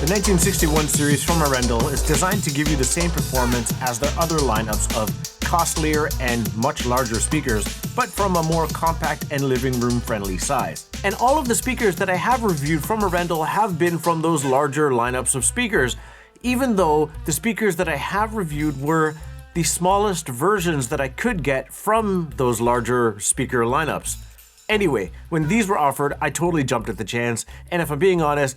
The 1961 series from Arendal is designed to give you the same performance as their other lineups of costlier and much larger speakers, but from a more compact and living room friendly size. And all of the speakers that I have reviewed from Arendal have been from those larger lineups of speakers, even though the speakers that I have reviewed were the smallest versions that I could get from those larger speaker lineups. Anyway, when these were offered, I totally jumped at the chance, and if I'm being honest,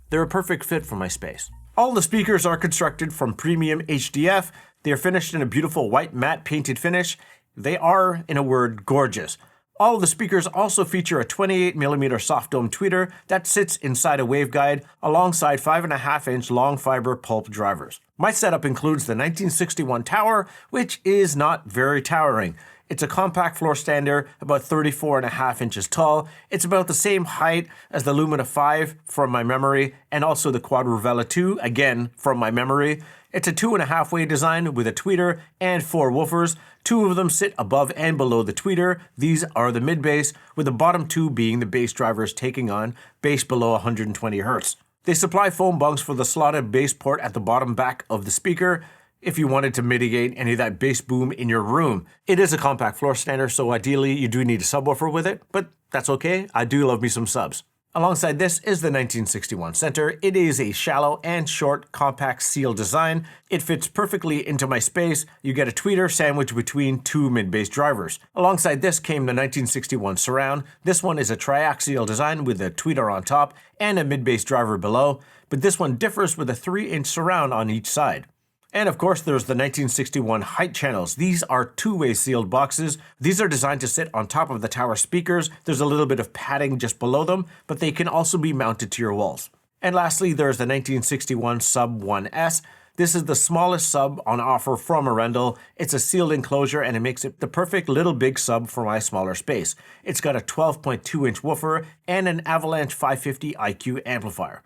they're a perfect fit for my space. All the speakers are constructed from premium HDF. They are finished in a beautiful white matte painted finish. They are, in a word, gorgeous. All of the speakers also feature a 28mm soft dome tweeter that sits inside a waveguide alongside 5.5-inch long fiber pulp drivers. My setup includes the 1961 tower, which is not very towering. It's a compact floor stander, about 34.5 inches tall. It's about the same height as the Lumina 5 from my memory, and also the Quad Revela 2, again from my memory. It's a 2.5-way design with a tweeter and 4 woofers. 2 of them sit above and below the tweeter. These are the mid-bass, with the bottom 2 being the bass drivers taking on bass below 120 Hz. They supply foam bunks for the slotted bass port at the bottom back of the speaker, if you wanted to mitigate any of that bass boom in your room. It is a compact floor stander, so ideally you do need a subwoofer with it, but that's okay. I do love me some subs. Alongside this is the 1961 center. It is a shallow and short compact seal design. It fits perfectly into my space. You get a tweeter sandwiched between 2 mid-bass drivers. Alongside this came the 1961 surround. This one is a triaxial design with a tweeter on top and a mid-bass driver below, but this one differs with a 3-inch surround on each side. And of course, there's the 1961 height channels. These are 2-way sealed boxes. These are designed to sit on top of the tower speakers. There's a little bit of padding just below them, but they can also be mounted to your walls. And lastly, there's the 1961 Sub 1S. This is the smallest sub on offer from Arendal. It's a sealed enclosure and it makes it the perfect little big sub for my smaller space. It's got a 12.2-inch woofer and an Avalanche 550 IQ amplifier.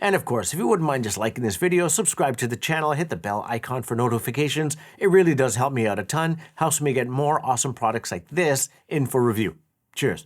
And of course, if you wouldn't mind just liking this video, subscribe to the channel, hit the bell icon for notifications. It really does help me out a ton, helps me get more awesome products like this in for review. Cheers.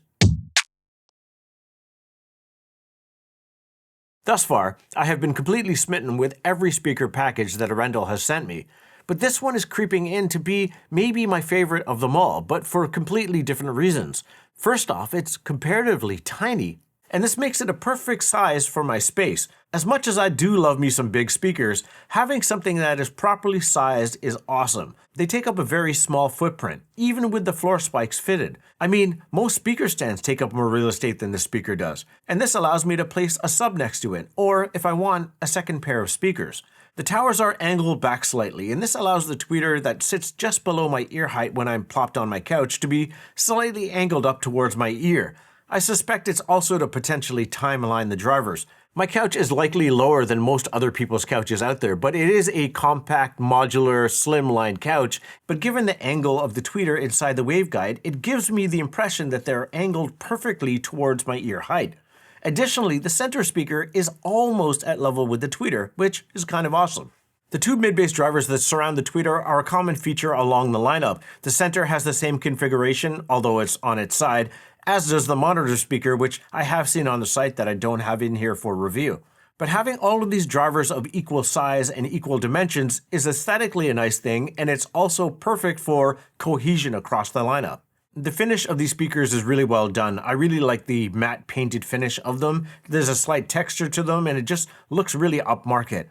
Thus far, I have been completely smitten with every speaker package that Arendal has sent me, but this one is creeping in to be maybe my favorite of them all, but for completely different reasons. First off, it's comparatively tiny, and this makes it a perfect size for my space. As much as I do love me some big speakers, having something that is properly sized is awesome. They take up a very small footprint, even with the floor spikes fitted. I mean, most speaker stands take up more real estate than this speaker does, and this allows me to place a sub next to it, or if I want, a second pair of speakers. The towers are angled back slightly, and this allows the tweeter that sits just below my ear height when I'm plopped on my couch to be slightly angled up towards my ear. I suspect it's also to potentially time align the drivers. My couch is likely lower than most other people's couches out there, but it is a compact, modular, slimline couch. But given the angle of the tweeter inside the waveguide, it gives me the impression that they're angled perfectly towards my ear height. Additionally, the center speaker is almost at level with the tweeter, which is kind of awesome. The 2 mid-bass drivers that surround the tweeter are a common feature along the lineup. The center has the same configuration, although it's on its side, as does the monitor speaker, which I have seen on the site that I don't have in here for review. But having all of these drivers of equal size and equal dimensions is aesthetically a nice thing, and it's also perfect for cohesion across the lineup. The finish of these speakers is really well done. I really like the matte painted finish of them. There's a slight texture to them, and it just looks really upmarket.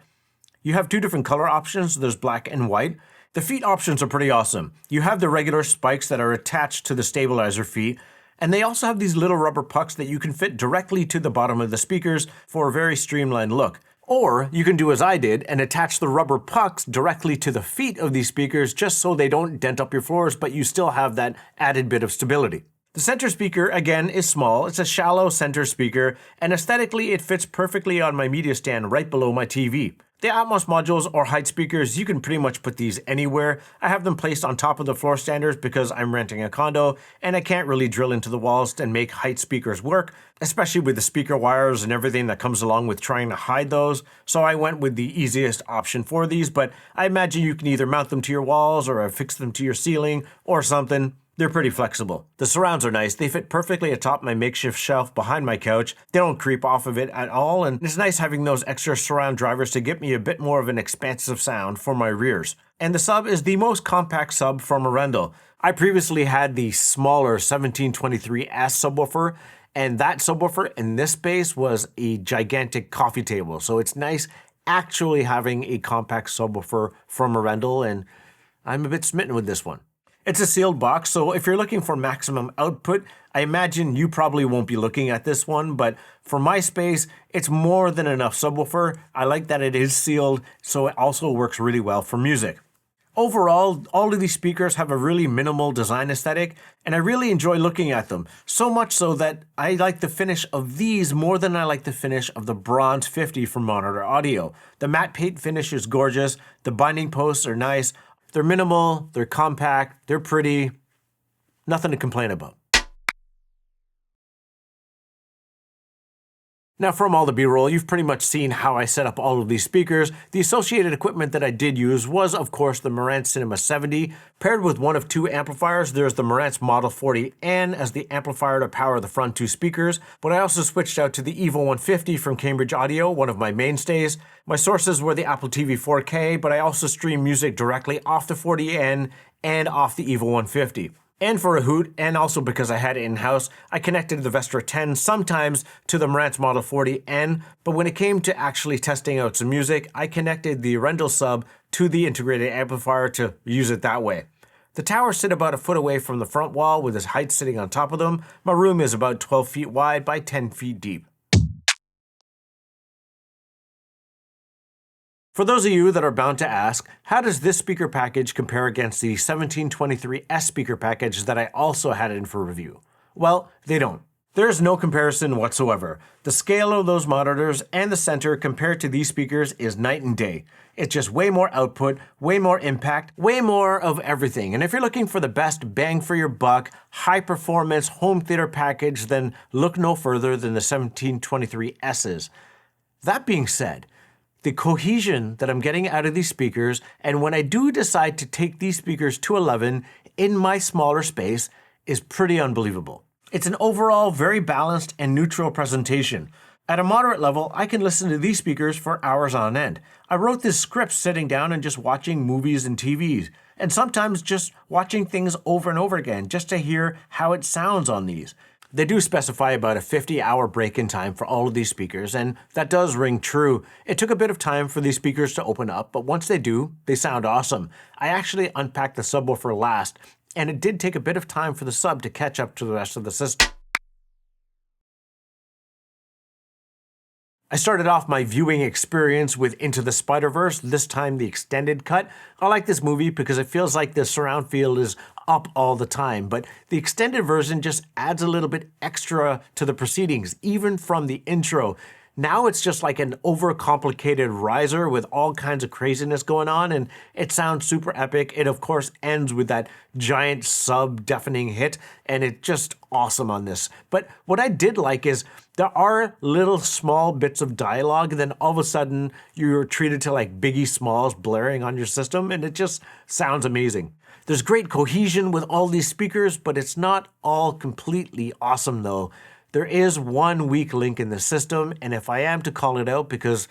You have 2 different color options. There's black and white. The feet options are pretty awesome. You have the regular spikes that are attached to the stabilizer feet, and they also have these little rubber pucks that you can fit directly to the bottom of the speakers for a very streamlined look. Or you can do as I did and attach the rubber pucks directly to the feet of these speakers just so they don't dent up your floors, but you still have that added bit of stability. The center speaker, again, is small. It's a shallow center speaker, and aesthetically it fits perfectly on my media stand right below my TV. The Atmos modules or height speakers, you can pretty much put these anywhere. I have them placed on top of the floor standers because I'm renting a condo and I can't really drill into the walls and make height speakers work, especially with the speaker wires and everything that comes along with trying to hide those. So I went with the easiest option for these, but I imagine you can either mount them to your walls or affix them to your ceiling or something. They're pretty flexible. The surrounds are nice. They fit perfectly atop my makeshift shelf behind my couch. They don't creep off of it at all, and it's nice having those extra surround drivers to get me a bit more of an expansive sound for my rears. And the sub is the most compact sub from Arendal. I previously had the smaller 1723S subwoofer, and that subwoofer in this space was a gigantic coffee table. So it's nice actually having a compact subwoofer from Arendal, and I'm a bit smitten with this one. It's a sealed box, so if you're looking for maximum output, I imagine you probably won't be looking at this one, but for my space, it's more than enough subwoofer. I like that it is sealed, so it also works really well for music. Overall, all of these speakers have a really minimal design aesthetic, and I really enjoy looking at them, so much so that I like the finish of these more than I like the finish of the Bronze 50 from Monitor Audio. The matte paint finish is gorgeous, the binding posts are nice, they're minimal, they're compact, they're pretty, nothing to complain about. Now from all the B-roll, you've pretty much seen how I set up all of these speakers. The associated equipment that I did use was, of course, the Marantz Cinema 70. Paired with one of two amplifiers, there's the Marantz Model 40N as the amplifier to power the front two speakers, but I also switched out to the Evo 150 from Cambridge Audio, one of my mainstays. My sources were the Apple TV 4K, but I also stream music directly off the 40N and off the Evo 150. And for a hoot, and also because I had it in-house, I connected the Vestra 10 sometimes to the Marantz Model 40N, but when it came to actually testing out some music, I connected the Arendal sub to the integrated amplifier to use it that way. The towers sit about a foot away from the front wall with its height sitting on top of them. My room is about 12 feet wide by 10 feet deep. For those of you that are bound to ask, how does this speaker package compare against the 1723S speaker package that I also had in for review? Well, they don't. There's no comparison whatsoever. The scale of those monitors and the center compared to these speakers is night and day. It's just way more output, way more impact, way more of everything. And if you're looking for the best bang for your buck, high performance home theater package, then look no further than the 1723S's. That being said, the cohesion that I'm getting out of these speakers, and when I do decide to take these speakers to 11 in my smaller space, is pretty unbelievable. It's an overall very balanced and neutral presentation. At a moderate level, I can listen to these speakers for hours on end. I wrote this script sitting down and just watching movies and TVs, and sometimes just watching things over and over again just to hear how it sounds on these. They do specify about a 50-hour break-in time for all of these speakers, and that does ring true. It took a bit of time for these speakers to open up, but once they do, they sound awesome. I actually unpacked the subwoofer last, and it did take a bit of time for the sub to catch up to the rest of the system. I started off my viewing experience with Into the Spider-Verse, this time the extended cut. I like this movie because it feels like the surround field is up all the time, but the extended version just adds a little bit extra to the proceedings, even from the intro. Now it's just like an overcomplicated riser with all kinds of craziness going on, and it sounds super epic. It, of course, ends with that giant sub-deafening hit, and it's just awesome on this. But what I did like is there are little small bits of dialogue, and then all of a sudden you're treated to like Biggie Smalls blaring on your system, and it just sounds amazing. There's great cohesion with all these speakers, but it's not all completely awesome though. There is one weak link in the system, and if I am to call it out because,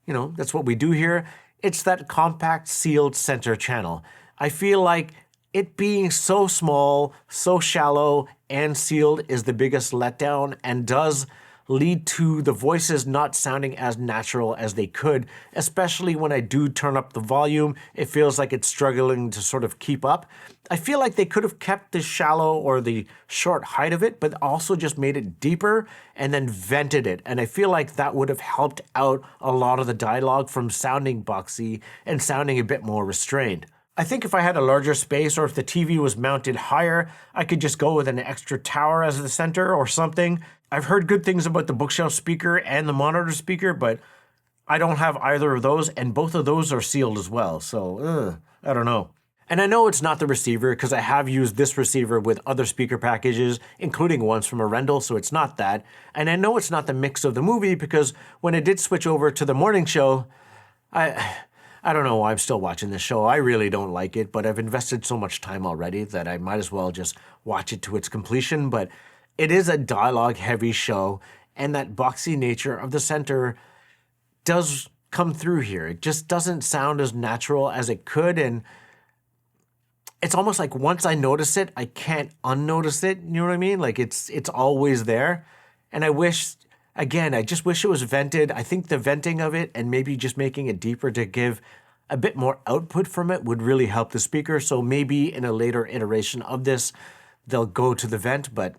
you know, that's what we do here, it's that compact sealed center channel. I feel like it being so small, so shallow, and sealed is the biggest letdown and does lead to the voices not sounding as natural as they could, especially when I do turn up the volume. It feels like it's struggling to sort of keep up. I feel like they could have kept the shallow or the short height of it, but also just made it deeper and then vented it. And I feel like that would have helped out a lot of the dialogue from sounding boxy and sounding a bit more restrained. I think if I had a larger space or if the TV was mounted higher, I could just go with an extra tower as the center or something. I've heard good things about the bookshelf speaker and the monitor speaker, but I don't have either of those, and both of those are sealed as well, so I don't know. And I know it's not the receiver because I have used this receiver with other speaker packages, including ones from Arendal, so it's not that. And I know it's not the mix of the movie because when I did switch over to the morning show, I don't know why I'm still watching this show. I really don't like it, but I've invested so much time already that I might as well just watch it to its completion. But it is a dialogue-heavy show, and that boxy nature of the center does come through here. It just doesn't sound as natural as it could, and it's almost like once I notice it, I can't unnotice it. You know what I mean? Like it's always there. And I wish, again, I just wish it was vented. I think the venting of it and maybe just making it deeper to give a bit more output from it would really help the speaker. So maybe in a later iteration of this, they'll go to the vent, but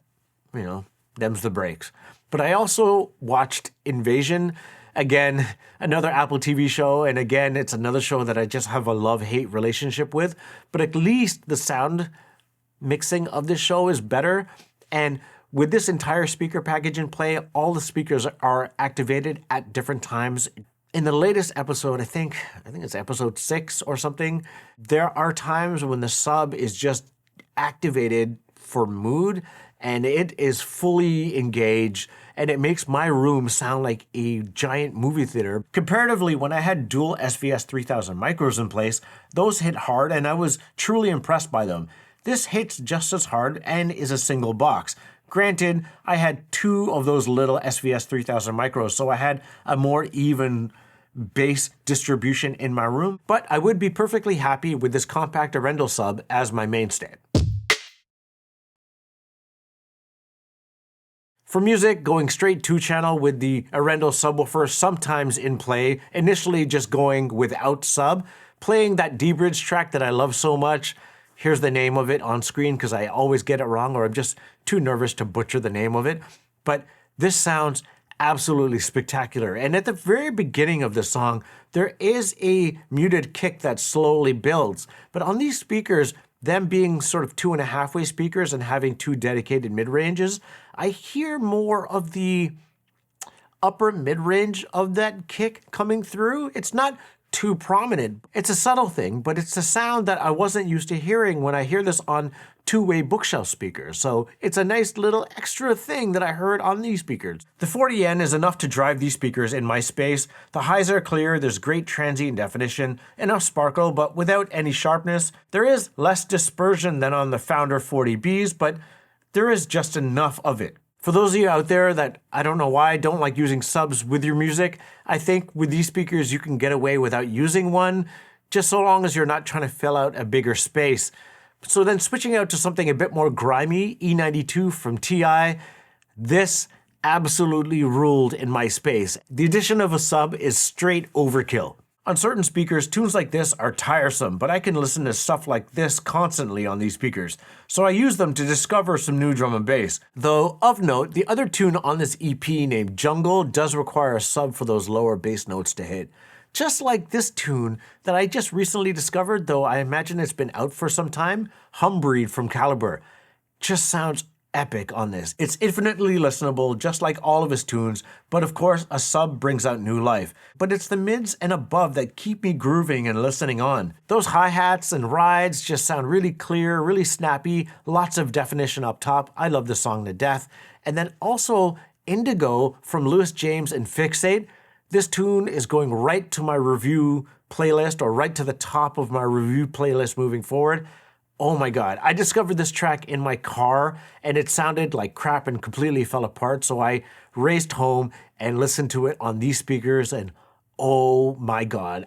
you know, them's the breaks. But I also watched Invasion. Again, another Apple TV show, and again, it's another show that I just have a love-hate relationship with, but at least the sound mixing of this show is better, and with this entire speaker package in play, all the speakers are activated at different times. In the latest episode, I think it's episode 6 or something, there are times when the sub is just activated for mood, and it is fully engaged, and it makes my room sound like a giant movie theater. Comparatively, when I had dual SVS 3000 micros in place, those hit hard, and I was truly impressed by them. This hits just as hard and is a single box. Granted, I had 2 of those little SVS 3000 micros, so I had a more even bass distribution in my room, but I would be perfectly happy with this compact Arendal sub as my mainstay. For music, going straight 2-channel with the Arendal subwoofer sometimes in play, initially just going without sub, playing that D-Bridge track that I love so much. Here's the name of it on screen because I always get it wrong or I'm just too nervous to butcher the name of it. But this sounds absolutely spectacular. And at the very beginning of the song, there is a muted kick that slowly builds. But on these speakers, them being sort of 2.5-way speakers and having 2 dedicated mid-ranges, I hear more of the upper mid-range of that kick coming through. It's not too prominent. It's a subtle thing, but it's a sound that I wasn't used to hearing when I hear this on 2-way bookshelf speakers. So it's a nice little extra thing that I heard on these speakers. The 40N is enough to drive these speakers in my space. The highs are clear, there's great transient definition, enough sparkle, but without any sharpness. There is less dispersion than on the Founder 40Bs, but there is just enough of it. For those of you out there that, I don't know why, don't like using subs with your music, I think with these speakers you can get away without using one, just so long as you're not trying to fill out a bigger space. So then switching out to something a bit more grimy, E92 from TI, this absolutely ruled in my space. The addition of a sub is straight overkill. On certain speakers, tunes like this are tiresome, but I can listen to stuff like this constantly on these speakers, so I use them to discover some new drum and bass. Though, of note, the other tune on this EP named Jungle does require a sub for those lower bass notes to hit. Just like this tune that I just recently discovered, though I imagine it's been out for some time, Humbreed from Caliber. Just sounds epic on this. It's infinitely listenable, just like all of his tunes, but of course a sub brings out new life. But it's the mids and above that keep me grooving and listening on. Those hi-hats and rides just sound really clear, really snappy, lots of definition up top. I love the song to death. And then also Indigo from Louis James and Fixate. This tune is going right to my review playlist, or right to the top of my review playlist moving forward. Oh my God, I discovered this track in my car and it sounded like crap and completely fell apart. So I raced home and listened to it on these speakers and oh my God,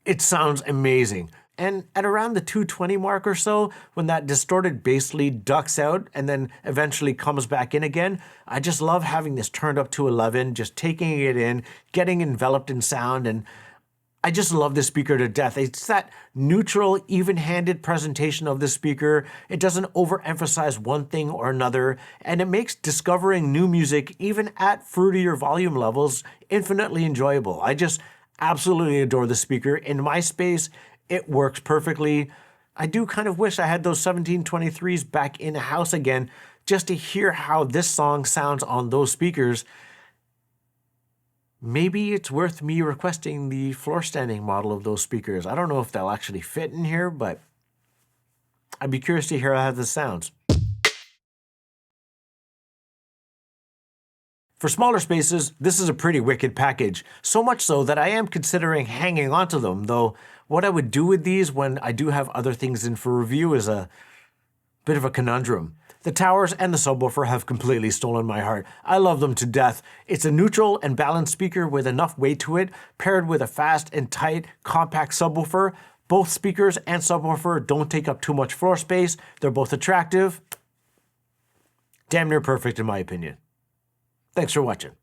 it sounds amazing. And at around the 220 mark or so, when that distorted bass lead ducks out and then eventually comes back in again, I just love having this turned up to 11, just taking it in, getting enveloped in sound, and I just love this speaker to death. It's that neutral, even-handed presentation of the speaker. It doesn't overemphasize one thing or another, and it makes discovering new music, even at fruitier volume levels, infinitely enjoyable. I just absolutely adore the speaker. In my space, it works perfectly. I do kind of wish I had those 1723s back in the house again, just to hear how this song sounds on those speakers. Maybe it's worth me requesting the floor standing model of those speakers. I don't know if they'll actually fit in here, but I'd be curious to hear how this sounds. For smaller spaces, this is a pretty wicked package, so much so that I am considering hanging onto them, though what I would do with these when I do have other things in for review is a bit of a conundrum. The towers and the subwoofer have completely stolen my heart. I love them to death. It's a neutral and balanced speaker with enough weight to it, paired with a fast and tight, compact subwoofer. Both speakers and subwoofer don't take up too much floor space. They're both attractive. Damn near perfect in my opinion. Thanks for watching.